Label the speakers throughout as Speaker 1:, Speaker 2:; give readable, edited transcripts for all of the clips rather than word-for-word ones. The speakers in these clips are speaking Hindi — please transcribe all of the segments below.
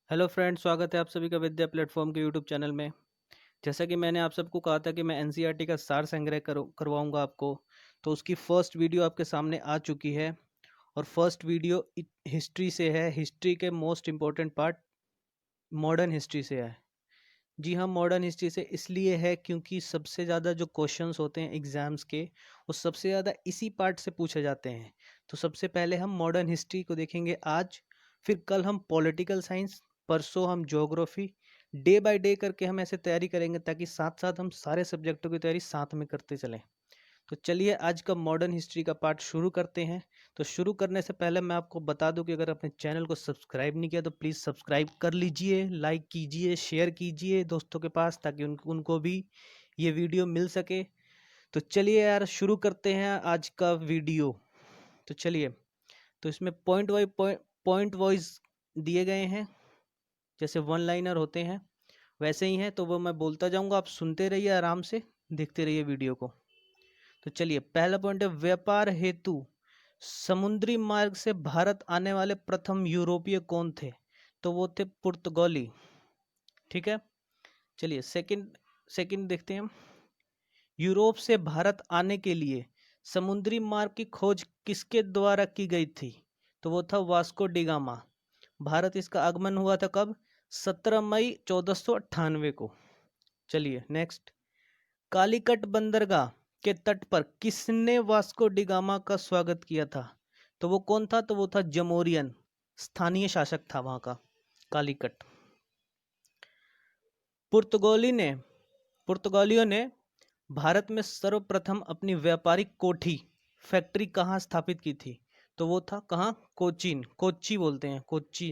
Speaker 1: हेलो फ्रेंड्स, स्वागत है आप सभी का विद्या प्लेटफॉर्म के यूट्यूब चैनल में। जैसा कि मैंने आप सबको कहा था कि मैं एनसीईआरटी का सार संग्रह करवाऊंगा आपको, तो उसकी फर्स्ट वीडियो आपके सामने आ चुकी है। और फर्स्ट वीडियो हिस्ट्री से है। हिस्ट्री के most important part modern history से है। जी हाँ, मॉडर्न हिस्ट्री से इसलिए है क्योंकि सबसे ज़्यादा जो क्वेश्चंस होते हैं एग्ज़ाम्स के, वो सबसे ज़्यादा इसी पार्ट से पूछे जाते हैं। तो सबसे पहले हम मॉडर्न हिस्ट्री को देखेंगे आज, फिर कल हम पॉलिटिकल साइंस, परसों हम ज्योग्राफी। डे बाय डे करके हम ऐसे तैयारी करेंगे ताकि साथ साथ हम सारे सब्जेक्टों की तैयारी साथ में करते चलें। तो चलिए आज का मॉडर्न हिस्ट्री का पार्ट शुरू करते हैं। तो शुरू करने से पहले मैं आपको बता दूं कि अगर अपने चैनल को सब्सक्राइब नहीं किया तो प्लीज़ सब्सक्राइब कर लीजिए, लाइक कीजिए, शेयर कीजिए दोस्तों के पास ताकि उनको भी ये वीडियो मिल सके। तो चलिए यार शुरू करते हैं आज का वीडियो। तो चलिए, तो इसमें पॉइंट वाइज दिए गए हैं, जैसे वन लाइनर होते हैं वैसे ही हैं। तो वो मैं बोलता जाऊंगा, आप सुनते रहिए, आराम से देखते रहिए वीडियो को। तो चलिए, पहला पॉइंट है व्यापार हेतु समुद्री मार्ग से भारत आने वाले प्रथम यूरोपीय कौन थे? तो वो थे पुर्तगाली। ठीक है, चलिए सेकंड सेकंड देखते हैं हम। यूरोप से भारत आने के लिए समुद्री मार्ग की खोज किसके द्वारा की गई थी? तो वो था वास्को डिगामा। भारत इसका आगमन हुआ था कब? 17 मई 1498 को। चलिए नेक्स्ट, कालीकट बंदरगाह के तट पर किसने वास्को डिगामा का स्वागत किया था? तो वो कौन था? तो वो था जमोरियन, स्थानीय शासक था वहां का, कालीकट। पुर्तगाली ने पुर्तगालियों ने भारत में सर्वप्रथम अपनी व्यापारिक कोठी फैक्ट्री कहाँ स्थापित की थी? तो वो था कहाँ? कोचीन, कोच्चि बोलते हैं, कोच्चि,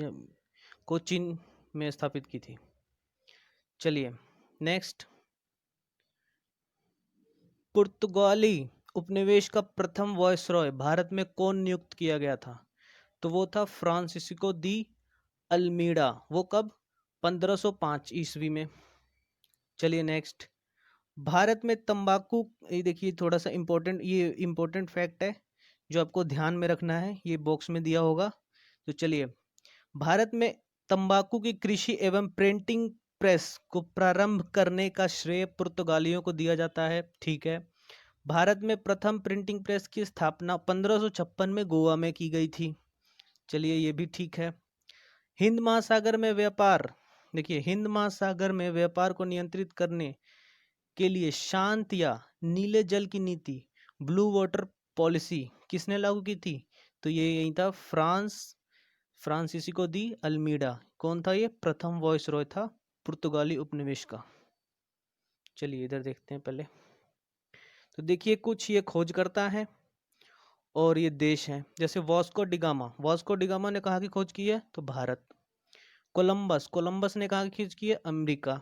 Speaker 1: कोचीन में स्थापित की थी। चलिए नेक्स्ट, पुर्तगाली उपनिवेश का प्रथम वायसरॉय भारत में कौन नियुक्त किया गया था? तो वो था फ्रांसिस्को दी अल्मीडा। वो कब? 1505 ईस्वी में। चलिए नेक्स्ट, भारत में तंबाकू, ये देखिए थोड़ा सा इम्पोर्टेंट, ये इम्पोर्टेंट फैक्ट है जो आपको ध्यान में रखना है, ये बॉक्स में दिया होगा। तो चलिए, भारत में तंबाकू की कृषि एवं प्रिंटिंग प्रेस को प्रारंभ करने का श्रेय पुर्तगालियों को दिया जाता है। ठीक है, भारत में प्रथम प्रिंटिंग प्रेस की स्थापना 1556 में गोवा में की गई थी। चलिए ये भी ठीक है। हिंद महासागर में व्यापार, देखिए हिंद महासागर में व्यापार को नियंत्रित करने के लिए शांत या नीले जल की नीति, ब्लू वाटर पॉलिसी किसने लागू की थी? तो ये यही था, फ्रांसिस्को दी अल्मीडा। कौन था ये? प्रथम वॉइसरॉय था पुर्तगाली उपनिवेश का। चलिए इधर देखते हैं पहले। तो देखिए कुछ ये खोज करता है और ये देश है, जैसे वास्को डिगामा ने कहाँ की खोज की है? तो भारत। कोलंबस ने कहाँ की खोज की है? अमेरिका।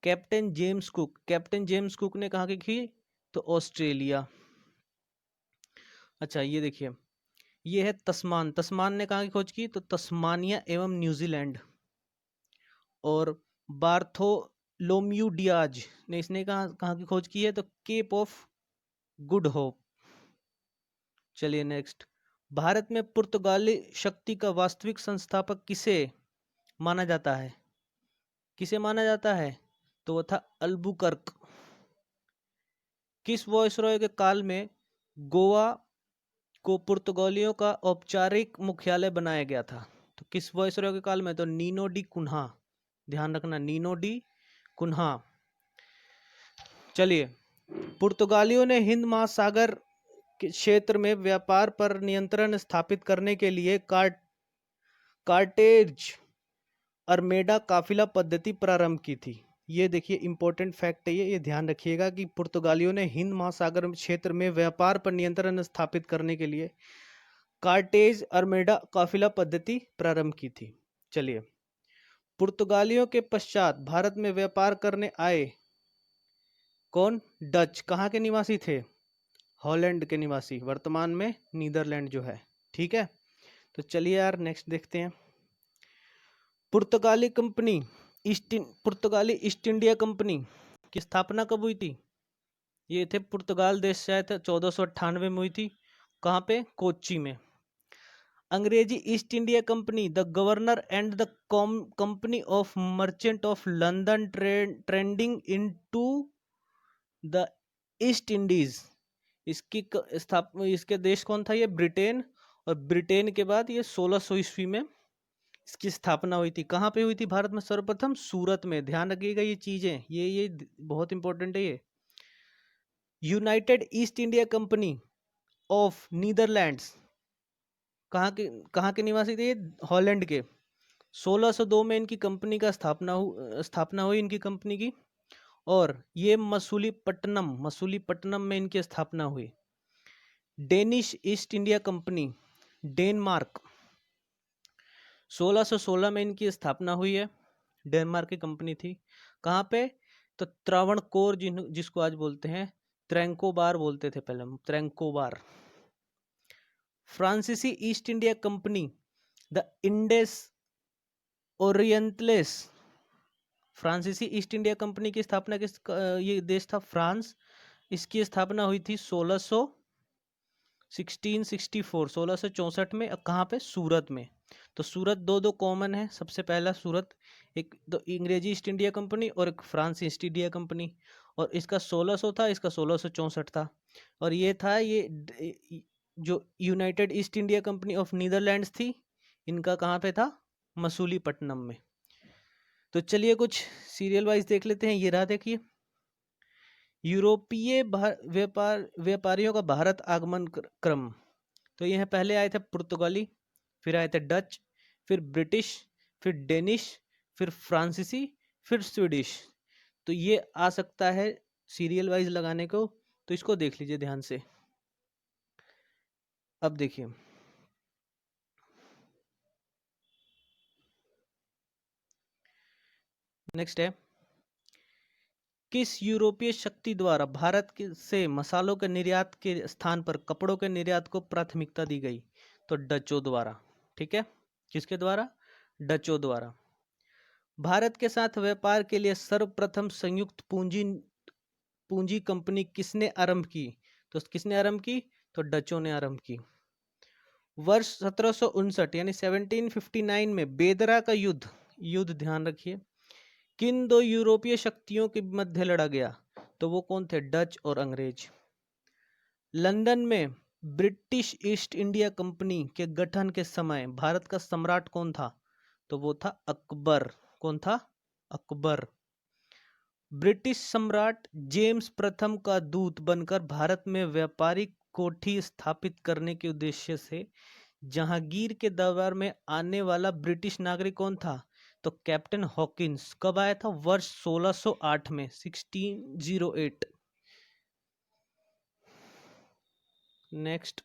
Speaker 1: कैप्टन जेम्स कुक ने कहाँ की की? तो ऑस्ट्रेलिया। अच्छा ये देखिए, ये है तस्मान ने कहाँ की खोज की? तो तस्मानिया एवं न्यूजीलैंड। और बार्थोलोम्यू डियाज ने, इसने कहाँ कहाँ की खोज की है? तो केप ऑफ गुड होप। चलिए नेक्स्ट, भारत में पुर्तगाली शक्ति का वास्तविक संस्थापक किसे माना जाता है? किसे माना जाता है? तो वो था अल्बुकर्क। किस वॉइसरॉय के काल में गोवा को पुर्तगालियों का औपचारिक मुख्यालय बनाया गया था? तो किस वॉइसरॉय के काल में? तो नीनो डी कुन्हा। ध्यान रखना, नीनो डी कुन्हा। चलिए, पुर्तगालियों ने हिंद महासागर के क्षेत्र में व्यापार पर नियंत्रण स्थापित करने के लिए कार्टेज अरमेडा काफिला पद्धति प्रारंभ की थी। ये देखिए इंपॉर्टेंट फैक्ट है, ये ध्यान रखिएगा कि पुर्तगालियों ने हिंद महासागर क्षेत्र में व्यापार पर नियंत्रण स्थापित करने के लिए कार्टेज अरमेडा काफिला पद्धति प्रारंभ की थी। चलिए, पुर्तगालियों के पश्चात भारत में व्यापार करने आए कौन? डच। कहाँ के निवासी थे? हॉलैंड के निवासी, वर्तमान में नीदरलैंड जो है। ठीक है, तो चलिए यार नेक्स्ट देखते हैं। पुर्तगाली ईस्ट इंडिया कंपनी की स्थापना कब हुई थी? ये थे पुर्तगाल देश से आए थे, 1498 में हुई थी। कहाँ पे? कोच्चि में। अंग्रेजी east India Company, the governor and the company of merchant of London trending into the east Indies. इसके देश कौन था? ये ब्रिटेन। और ब्रिटेन के बाद ये 1600 ईस्वी में इसकी स्थापना हुई थी। कहाँ पे हुई थी भारत में? सर्वप्रथम सूरत में। ध्यान रखिएगा ये चीजें, ये बहुत इंपॉर्टेंट है ये। United east India company of Netherlands, कहाँ के निवासी थे? हॉलैंड के। 1602 में इनकी कंपनी का स्थापना हुई इनकी कंपनी की। और ये मसूलीपट्टनम में इनकी स्थापना हुई। Danish east India company, Denmark, 1616 में इनकी स्थापना हुई है। डेनमार्क की कंपनी थी। कहाँ पे? तो त्रावणकोर, जिसको आज बोलते हैं त्रैंकोबार बोलते थे पहले, त्रैंकोबार। फ्रांसीसी ईस्ट इंडिया कंपनी, द इंडेस ओरिएंटलेस। फ्रांसीसी ईस्ट इंडिया कंपनी की स्थापना ये देश था फ्रांस। इसकी स्थापना हुई थी 1664 में। कहाँ पे? सूरत में। तो सूरत दो कॉमन है। सबसे पहला सूरत, एक तो अंग्रेजी ईस्ट इंडिया कंपनी और एक फ्रांस ईस्ट इंडिया कंपनी। और इसका 1600 था, इसका 1664 था। और ये था ये जो United east India company of Netherlands थी, इनका कहाँ पे था? मसूलीपट्टनम में। तो चलिए कुछ सीरियल वाइज देख लेते हैं। ये रहा, देखिए, यूरोपीय व्यापारियों का भारत आगमन क्रम। तो यह पहले आए थे पुर्तगाली, फिर आए थे डच, फिर ब्रिटिश, फिर डेनिश, फिर फ्रांसीसी, फिर स्वीडिश। तो ये आ सकता है सीरियल वाइज लगाने को, तो इसको देख लीजिए ध्यान से। अब देखिए, नेक्स्ट है, किस यूरोपीय शक्ति द्वारा भारत से मसालों के निर्यात के स्थान पर कपड़ों के निर्यात को प्राथमिकता दी गई? तो डचों द्वारा। ठीक है, किसके द्वारा? डचों द्वारा। भारत के साथ व्यापार के लिए सर्वप्रथम संयुक्त पूंजी कंपनी किसने आरंभ की? तो किसने आरंभ की? तो डचों ने आरंभ की। वर्ष 1759 यानी 1759 में बेदरा का युद्ध ध्यान रखिए, किन दो यूरोपीय शक्तियों के मध्य लड़ा गया? तो वो कौन थे? डच और अंग्रेज। लंदन में ब्रिटिश ईस्ट इंडिया कंपनी के गठन के समय भारत का सम्राट कौन था? तो वो था अकबर। कौन था? अकबर। ब्रिटिश सम्राट जेम्स प्रथम का दूत बनकर भारत में व्यापारिक कोठी स्थापित करने के उद्देश्य से जहांगीर के दरबार में आने वाला ब्रिटिश नागरिक कौन था? तो कैप्टन हॉकिंस। कब आया था? वर्ष 1608 में, 1608। नेक्स्ट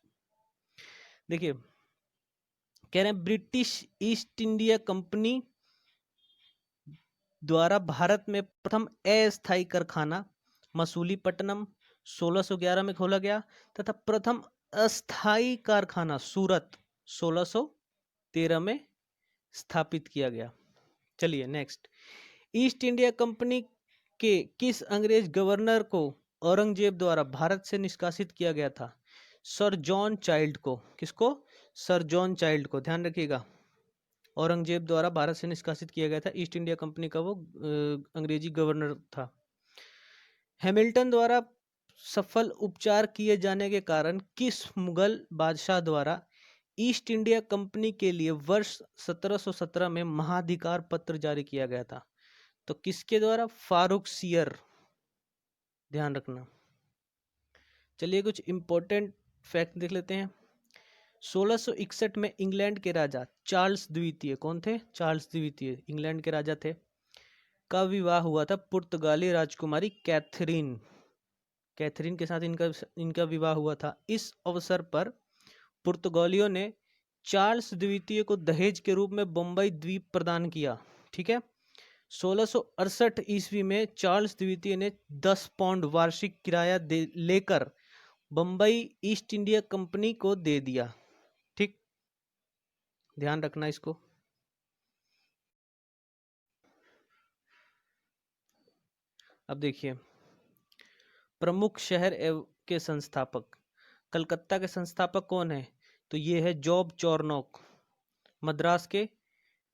Speaker 1: देखिए, कह रहे हैं ब्रिटिश ईस्ट इंडिया कंपनी द्वारा भारत में प्रथम अस्थायी कारखाना मसूलीपट्टनम 1611 में खोला गया, तथा प्रथम अस्थायी कारखाना सूरत 1613 में स्थापित किया गया। चलिए नेक्स्ट, ईस्ट इंडिया कंपनी के किस अंग्रेज गवर्नर को औरंगजेब द्वारा भारत से निष्कासित किया गया था? सर जॉन चाइल्ड को। किसको? सर जॉन चाइल्ड को। ध्यान रखिएगा, औरंगजेब द्वारा भारत से निष्कासित किया गया था। ईस्ट इंडिया कंपनी का वो अंग्रेजी गवर्नर था। हैमिल्टन द्वारा सफल उपचार किए जाने के कारण किस मुगल बादशाह द्वारा ईस्ट इंडिया कंपनी के लिए वर्ष 1717 में महाधिकार पत्र जारी किया गया था? तो किसके द्वारा? फारूक सियर। ध्यान रखना। चलिए कुछ इंपॉर्टेंट फैक्ट देख लेते हैं। 1661 में इंग्लैंड के राजा चार्ल्स द्वितीय, कौन थे? चार्ल्स द्वितीय इंग्लैंड के राजा थे, का विवाह हुआ था पुर्तगाली राजकुमारी कैथरीन। कैथरीन के साथ इनका विवाह हुआ था। इस अवसर पर पुर्तगालियों ने चार्ल्स द्वितीय को दहेज के रूप में बम्बई द्वीप प्रदान किया। ठीक है, 1668 ईस्वी में चार्ल्स द्वितीय ने 10 पाउंड वार्षिक किराया लेकर बम्बई ईस्ट इंडिया कंपनी को दे दिया। ठीक, ध्यान रखना इसको। अब देखिए, प्रमुख शहर के संस्थापक। कलकत्ता के संस्थापक कौन है? तो ये है जॉब चॉर्नोक, मद्रास के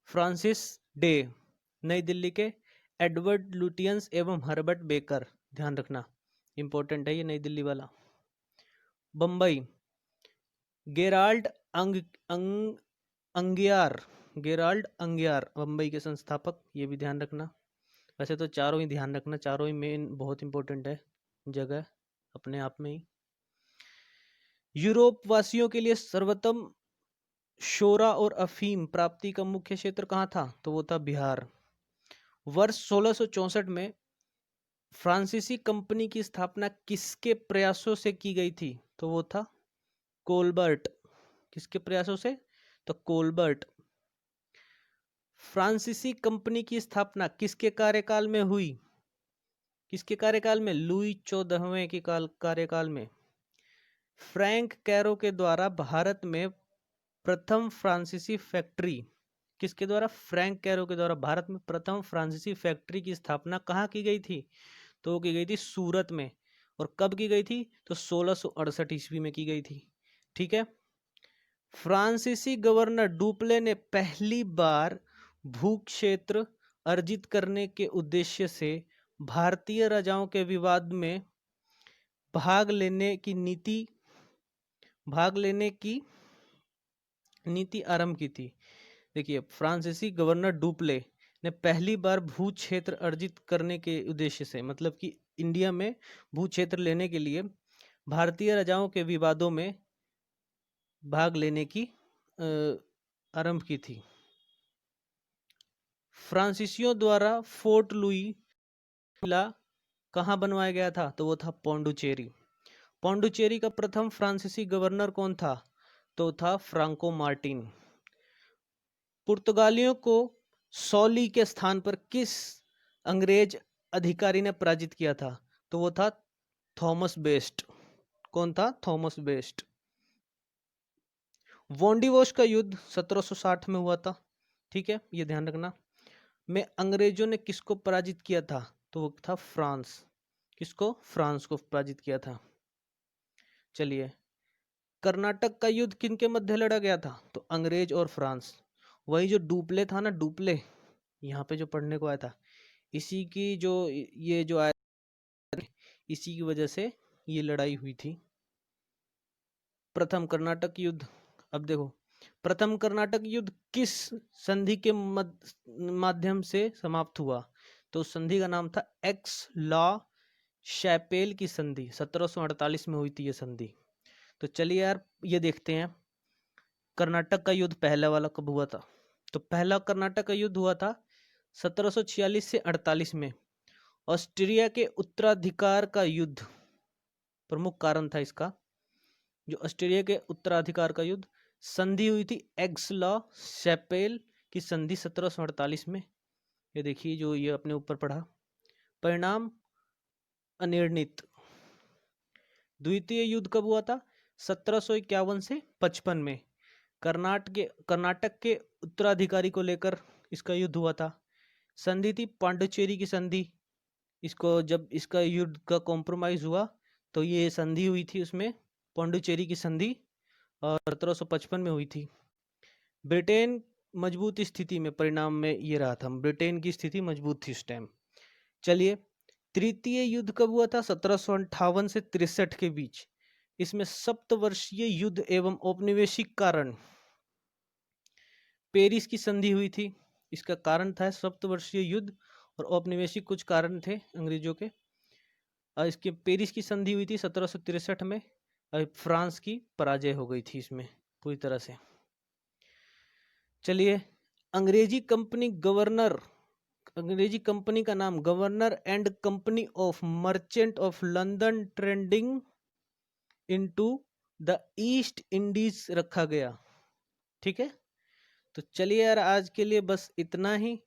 Speaker 1: फ्रांसिस डे, नई दिल्ली के एडवर्ड लुटियंस एवं हर्बर्ट बेकर, ध्यान रखना इंपॉर्टेंट है ये नई दिल्ली वाला। बम्बई गेराल्ड अंगियार, गेराल्ड अंगियार बम्बई के संस्थापक, ये भी ध्यान रखना। वैसे तो चारों ही ध्यान रखना, चारों ही मेन बहुत इंपॉर्टेंट है जगह अपने आप में ही। यूरोप वासियों के लिए सर्वोत्तम शोरा और अफीम प्राप्ति का मुख्य क्षेत्र कहाँ था? तो वो था बिहार। वर्ष 1664 में फ्रांसीसी कंपनी की स्थापना किसके प्रयासों से की गई थी? तो वो था कोलबर्ट। किसके प्रयासों से? तो कोलबर्ट। फ्रांसीसी कंपनी की स्थापना किसके कार्यकाल में हुई? किसके कार्यकाल में? लुई 14वें के कार्यकाल में। फ्रैंक कैरो के द्वारा भारत में प्रथम फ्रांसीसी फैक्ट्री, किसके द्वारा? फ्रैंक कैरो के द्वारा भारत में प्रथम फ्रांसीसी फैक्ट्री की स्थापना कहाँ की गई थी? तो वो की गई थी सूरत में। और कब की गई थी? तो 1668 ईस्वी में की गई थी। ठीक है। फ्रांसीसी गवर्नर डुप्ले ने पहली बार भूक्षेत्र अर्जित करने के उद्देश्य से भारतीय राजाओं के विवाद में भाग लेने की नीति आरंभ की थी। देखिए, फ्रांसीसी गवर्नर डुप्ले ने पहली बार भू क्षेत्र अर्जित करने के उद्देश्य से, मतलब कि इंडिया में भू क्षेत्र लेने के लिए भारतीय राजाओं के विवादों में भाग लेने की आरंभ की थी। फ्रांसीसियों द्वारा फोर्ट लुई किला कहाँ बनवाया गया था? तो वो था पौंडुचेरी। पौंडुचेरी का प्रथम फ्रांसीसी गवर्नर कौन था? तो था फ्रांको मार्टिन। पुर्तगालियों को सौली के स्थान पर किस अंग्रेज अधिकारी ने पराजित किया था? तो वो था थॉमस बेस्ट। कौन था? Thomas best. वोंडिवोश का युद्ध 1760 में हुआ था। ठीक है, ये ध्यान रखना। में अंग्रेजों ने किसको पराजित किया था? तो वो था फ्रांस। किसको? फ्रांस को पराजित किया था। चलिए, कर्नाटक का युद्ध किनके मध्य लड़ा गया था? तो अंग्रेज और फ्रांस। वही जो डुप्ले था ना, डुप्ले यहाँ पे जो पढ़ने को आया था, इसी की जो ये जो आया, इसी की वजह से ये लड़ाई हुई थी। प्रथम कर्नाटक युद्ध। अब देखो, प्रथम कर्नाटक युद्ध किस संधि के माध्यम से समाप्त हुआ? तो संधि का नाम था एक्स लॉ शैपेल की संधि। 1748 में हुई थी ये संधि। तो चलिए यार, ये देखते हैं कर्नाटक का युद्ध पहला वाला कब हुआ था। तो पहला कर्नाटक का युद्ध हुआ था 1746 से 48 में। ऑस्ट्रिया के उत्तराधिकार का युद्ध प्रमुख कारण था इसका। जो ऑस्ट्रेलिया के उत्तराधिकार का युद्ध, संधि हुई थी एक्स लॉ शैपेल की संधि 1748 में। ये देखिए, जो ये अपने ऊपर पढ़ा, परिणाम अनिर्णित। द्वितीय युद्ध कब हुआ था? 1751 से 55 में। कर्नाटक के उत्तराधिकारी को लेकर इसका युद्ध हुआ था। संधि थी पांडिचेरी की संधि। इसको जब इसका युद्ध का कॉम्प्रोमाइज हुआ तो ये संधि हुई थी, उसमें पांडिचेरी की संधि, और 1755 में हुई थी। ब्रिटेन मजबूत स्थिति में, परिणाम में ये रहा था, ब्रिटेन की स्थिति मजबूत थी इस टाइम। चलिए, तृतीय युद्ध कब हुआ था? 1758 से 63 के बीच। इसमें सप्तवर्षीय युद्ध एवं औपनिवेशिक कारण पेरिस की संधि हुई थी। इसका कारण था सप्तवर्षीय युद्ध और औपनिवेशिक कुछ कारण थे अंग्रेजों के। इसके पेरिस की संधि हुई थी 1763 में। फ्रांस की पराजय हो गई थी इसमें पूरी तरह से। चलिए, अंग्रेजी कंपनी का नाम governor and company of merchant of London trading into the east Indies रखा गया। ठीक है, तो चलिए यार, आज के लिए बस इतना ही।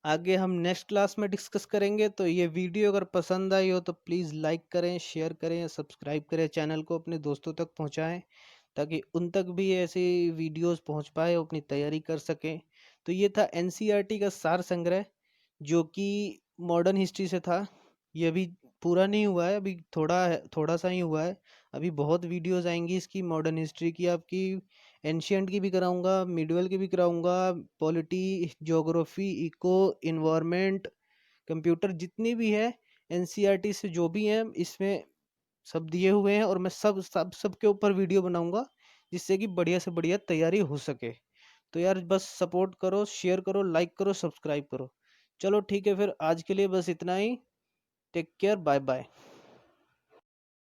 Speaker 1: आगे हम नेक्स्ट क्लास में डिस्कस करेंगे। तो ये वीडियो अगर पसंद आई हो तो प्लीज़ लाइक करें, शेयर करें, सब्सक्राइब करें, चैनल को अपने दोस्तों तक पहुंचाएं ताकि उन तक भी ऐसी वीडियोस पहुंच पाए, अपनी तैयारी कर सकें। तो ये था एनसीईआरटी का सार संग्रह, जो कि मॉडर्न हिस्ट्री से था। ये अभी पूरा नहीं हुआ है, अभी थोड़ा सा ही हुआ है। अभी बहुत वीडियोस आएंगी इसकी मॉडर्न हिस्ट्री की, आपकी एंशिएंट की भी कराऊंगा, मिडिवल की भी कराऊंगा, polity, geography, eco, environment, computer, जितनी भी है एनसीईआरटी से जो भी हैं इसमें सब दिए हुए हैं, और मैं सब सब सब के ऊपर वीडियो बनाऊंगा जिससे कि बढ़िया से बढ़िया तैयारी हो सके। तो यार बस सपोर्ट करो, शेयर करो, लाइक करो, सब्सक्राइब करो। चलो ठीक है, फिर आज के लिए बस इतना ही। Take care, bye bye.